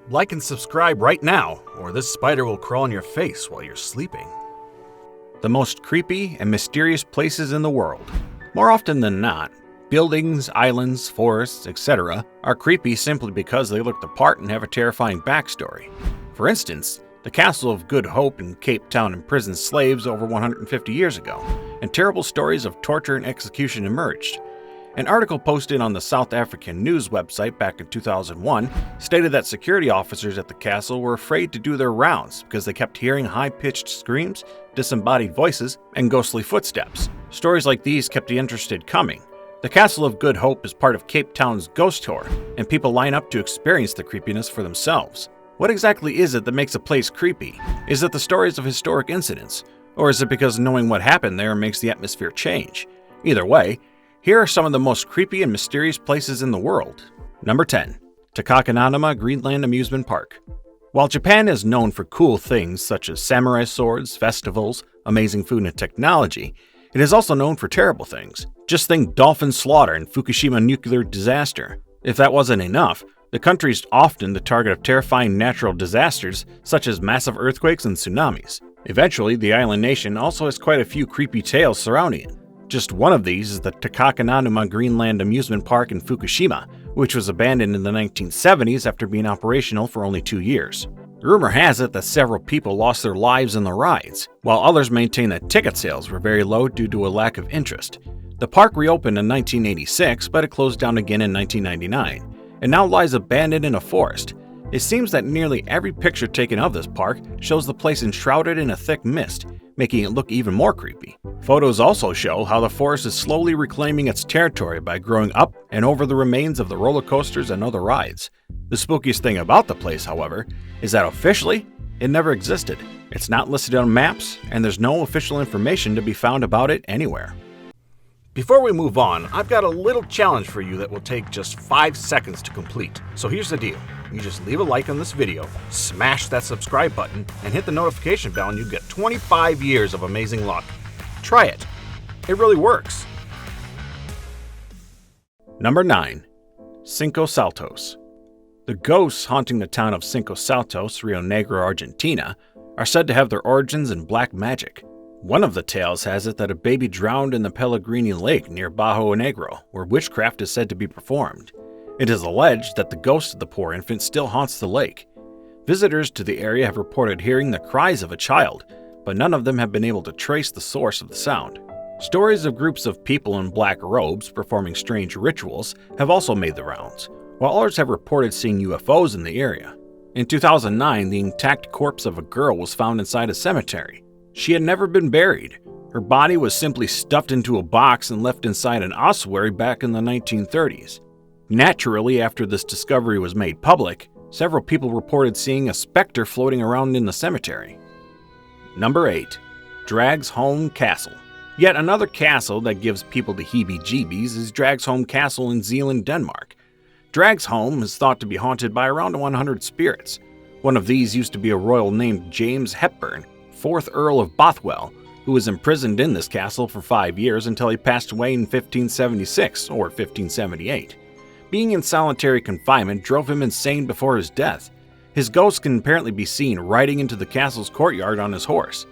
Like and subscribe right now, or this spider will crawl on your face while you're sleeping. The most creepy and mysterious places in the world. More often than not, buildings, islands, forests, etc. are creepy simply because they look the part and have a terrifying backstory. For instance, the Castle of Good Hope in Cape Town imprisoned slaves over 150 years ago, and terrible stories of torture and execution emerged. An article posted on the South African news website back in 2001 stated that security officers at the castle were afraid to do their rounds because they kept hearing high-pitched screams, disembodied voices, and ghostly footsteps. Stories like these kept the interested coming. The Castle of Good Hope is part of Cape Town's ghost tour, and people line up to experience the creepiness for themselves. What exactly is it that makes a place creepy? Is it the stories of historic incidents? Or is it because knowing what happened there makes the atmosphere change? Either way, here are some of the most creepy and mysterious places in the world. Number 10. Takakananama Greenland Amusement Park. While Japan is known for cool things such as samurai swords, festivals, amazing food, and technology, it is also known for terrible things. Just think dolphin slaughter and Fukushima nuclear disaster. If that wasn't enough, the country is often the target of terrifying natural disasters such as massive earthquakes and tsunamis. Eventually, the island nation also has quite a few creepy tales surrounding it. Just one of these is the Takakananuma Greenland Amusement Park in Fukushima, which was abandoned in the 1970s after being operational for only 2 years. Rumor has it that several people lost their lives in the rides, while others maintain that ticket sales were very low due to a lack of interest. The park reopened in 1986, but it closed down again in 1999, and now lies abandoned in a forest. It seems that nearly every picture taken of this park shows the place enshrouded in a thick mist, making it look even more creepy. Photos also show how the forest is slowly reclaiming its territory by growing up and over the remains of the roller coasters and other rides. The spookiest thing about the place, however, is that officially, it never existed. It's not listed on maps, and there's no official information to be found about it anywhere. Before we move on, I've got a little challenge for you that will take just 5 seconds to complete. So here's the deal. You just leave a like on this video, smash that subscribe button, and hit the notification bell and you get 25 years of amazing luck. Try it. It really works. Number 9. Cinco Saltos. The ghosts haunting the town of Cinco Saltos, Rio Negro, Argentina, are said to have their origins in black magic. One of the tales has it that a baby drowned in the Pellegrini Lake near Bajo Negro, where witchcraft is said to be performed. It is alleged that the ghost of the poor infant still haunts the lake. Visitors to the area have reported hearing the cries of a child, but none of them have been able to trace the source of the sound. Stories of groups of people in black robes performing strange rituals have also made the rounds, while others have reported seeing UFOs in the area. In 2009, the intact corpse of a girl was found inside a cemetery. She had never been buried. Her body was simply stuffed into a box and left inside an ossuary back in the 1930s. Naturally, after this discovery was made public, several people reported seeing a specter floating around in the cemetery. Number 8. Dragsholm Castle. Yet another castle that gives people the heebie-jeebies is Dragsholm Castle in Zeeland, Denmark. Dragsholm is thought to be haunted by around 100 spirits. One of these used to be a royal named James Hepburn, 4th Earl of Bothwell, who was imprisoned in this castle for 5 years until he passed away in 1576 or 1578. Being in solitary confinement drove him insane before his death. His ghost can apparently be seen riding into the castle's courtyard on his horse.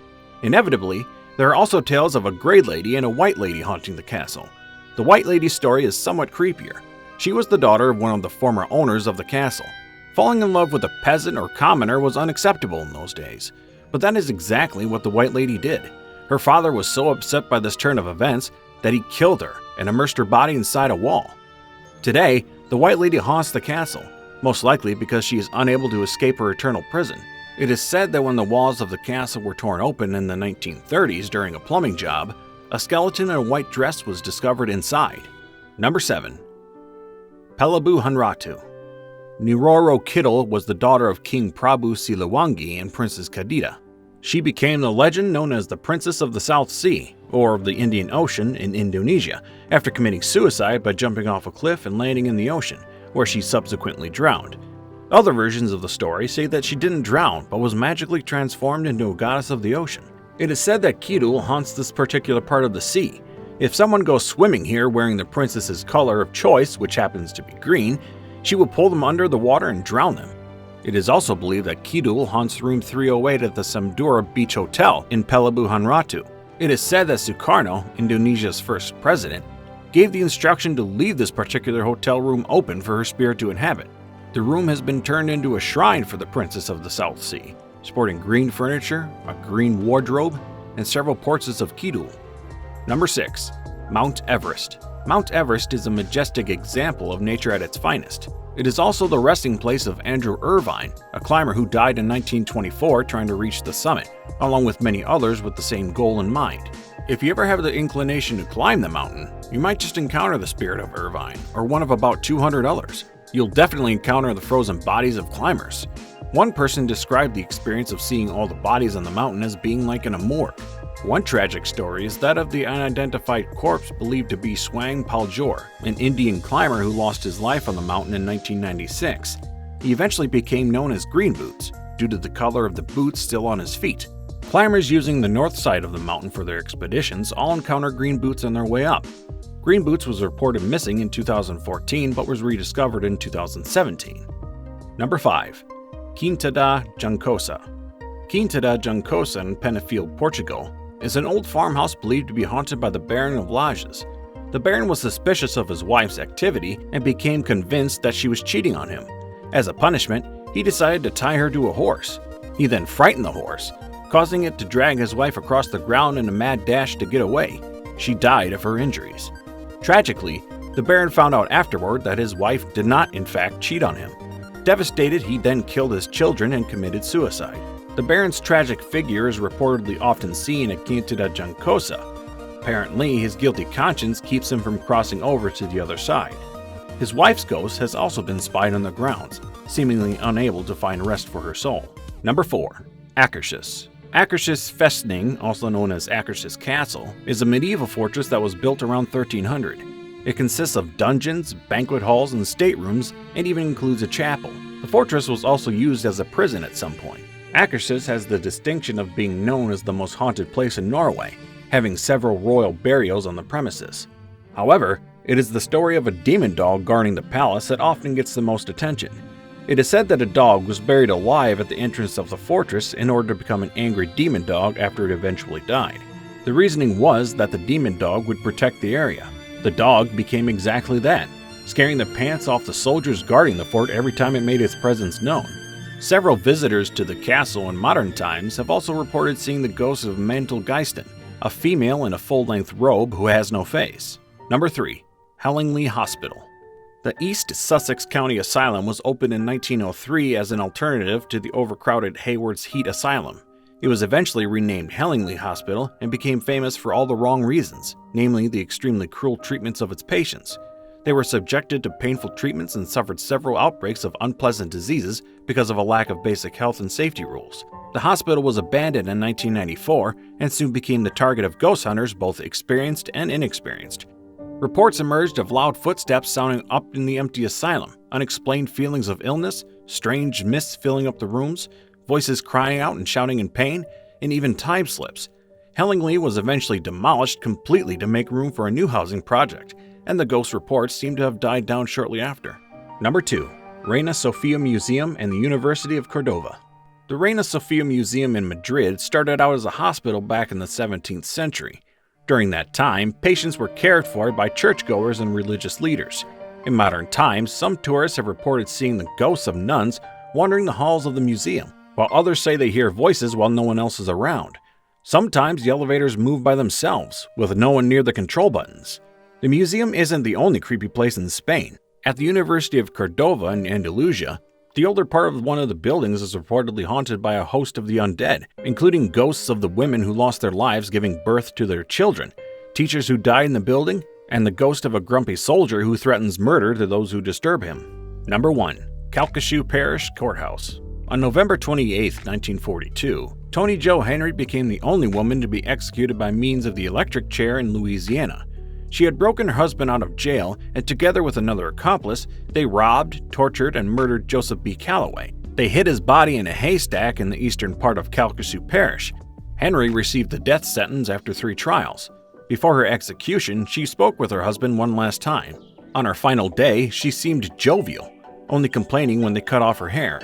Inevitably, there are also tales of a gray lady and a white lady haunting the castle. The white lady's story is somewhat creepier. She was the daughter of one of the former owners of the castle. Falling in love with a peasant or commoner was unacceptable in those days, but that is exactly what the white lady did. Her father was so upset by this turn of events that he killed her and immersed her body inside a wall. Today, the White Lady haunts the castle, most likely because she is unable to escape her eternal prison. It is said that when the walls of the castle were torn open in the 1930s during a plumbing job, a skeleton in a white dress was discovered inside. Number 7. Pelabu Hanratu. Niroro Kittle was the daughter of King Prabu Siliwangi and Princess Kadita. She became the legend known as the Princess of the South Sea, or of the Indian Ocean in Indonesia, after committing suicide by jumping off a cliff and landing in the ocean, where she subsequently drowned. Other versions of the story say that she didn't drown, but was magically transformed into a goddess of the ocean. It is said that Kidul haunts this particular part of the sea. If someone goes swimming here wearing the princess's color of choice, which happens to be green, she will pull them under the water and drown them. It is also believed that Kidul haunts room 308 at the Samudra Beach Hotel in Pelabuhan Ratu. It is said that Sukarno, Indonesia's first president, gave the instruction to leave this particular hotel room open for her spirit to inhabit. The room has been turned into a shrine for the Princess of the South Sea, sporting green furniture, a green wardrobe, and several portraits of Kidul. Number 6. Mount Everest. Mount Everest is a majestic example of nature at its finest. It is also the resting place of Andrew Irvine, a climber who died in 1924 trying to reach the summit, along with many others with the same goal in mind. If you ever have the inclination to climb the mountain, you might just encounter the spirit of Irvine, or one of about 200 others. You'll definitely encounter the frozen bodies of climbers. One person described the experience of seeing all the bodies on the mountain as being like in a morgue. One tragic story is that of the unidentified corpse believed to be Swang Paljor, an Indian climber who lost his life on the mountain in 1996. He eventually became known as Green Boots, due to the color of the boots still on his feet. Climbers using the north side of the mountain for their expeditions all encounter Green Boots on their way up. Green Boots was reported missing in 2014 but was rediscovered in 2017. Number 5. Quinta da Juncosa. Quinta da Juncosa in Penafiel, Portugal, is an old farmhouse believed to be haunted by the Baron of Lages. The Baron was suspicious of his wife's activity and became convinced that she was cheating on him. As a punishment, he decided to tie her to a horse. He then frightened the horse, causing it to drag his wife across the ground in a mad dash to get away. She died of her injuries. Tragically, the Baron found out afterward that his wife did not in fact cheat on him. Devastated, he then killed his children and committed suicide. The Baron's tragic figure is reportedly often seen at Quinta da Juncosa. Apparently, his guilty conscience keeps him from crossing over to the other side. His wife's ghost has also been spied on the grounds, seemingly unable to find rest for her soul. Number 4. Akershus. Akershus Festning, also known as Akershus Castle, is a medieval fortress that was built around 1300. It consists of dungeons, banquet halls, and staterooms, and even includes a chapel. The fortress was also used as a prison at some point. Akershus has the distinction of being known as the most haunted place in Norway, having several royal burials on the premises. However, it is the story of a demon dog guarding the palace that often gets the most attention. It is said that a dog was buried alive at the entrance of the fortress in order to become an angry demon dog after it eventually died. The reasoning was that the demon dog would protect the area. The dog became exactly that, scaring the pants off the soldiers guarding the fort every time it made its presence known. Several visitors to the castle in modern times have also reported seeing the ghost of Mantel Geisten, a female in a full-length robe who has no face. Number 3. Hellingly Hospital. The East Sussex County Asylum was opened in 1903 as an alternative to the overcrowded Hayward's Heath Asylum. It was eventually renamed Hellingly Hospital and became famous for all the wrong reasons, namely the extremely cruel treatments of its patients. They were subjected to painful treatments and suffered several outbreaks of unpleasant diseases because of a lack of basic health and safety rules. The hospital was abandoned in 1994 and soon became the target of ghost hunters, both experienced and inexperienced. Reports emerged of loud footsteps sounding up in the empty asylum, unexplained feelings of illness, strange mists filling up the rooms, voices crying out and shouting in pain, and even time slips. Hellingly was eventually demolished completely to make room for a new housing project, and the ghost reports seem to have died down shortly after. Number 2. Reina Sofia Museum and the University of Cordova. The Reina Sofia Museum in Madrid started out as a hospital back in the 17th century. During that time, patients were cared for by churchgoers and religious leaders. In modern times, some tourists have reported seeing the ghosts of nuns wandering the halls of the museum, while others say they hear voices while no one else is around. Sometimes the elevators move by themselves, with no one near the control buttons. The museum isn't the only creepy place in Spain. At the University of Cordova in Andalusia, the older part of one of the buildings is reportedly haunted by a host of the undead, including ghosts of the women who lost their lives giving birth to their children, teachers who died in the building, and the ghost of a grumpy soldier who threatens murder to those who disturb him. Number 1. Calcasieu Parish Courthouse. On November 28, 1942, Toni Jo Henry became the only woman to be executed by means of the electric chair in Louisiana. She had broken her husband out of jail, and together with another accomplice, they robbed, tortured, and murdered Joseph B. Calloway. They hid his body in a haystack in the eastern part of Calcasieu Parish. Henry received the death sentence after 3 trials. Before her execution, she spoke with her husband one last time. On her final day, she seemed jovial, only complaining when they cut off her hair.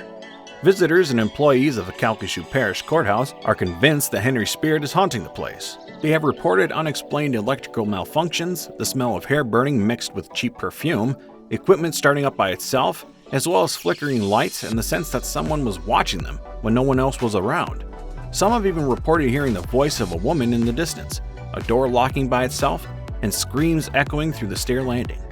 Visitors and employees of the Calcasieu Parish Courthouse are convinced that Henry's spirit is haunting the place. They have reported unexplained electrical malfunctions, the smell of hair burning mixed with cheap perfume, equipment starting up by itself, as well as flickering lights and the sense that someone was watching them when no one else was around. Some have even reported hearing the voice of a woman in the distance, a door locking by itself, and screams echoing through the stair landing.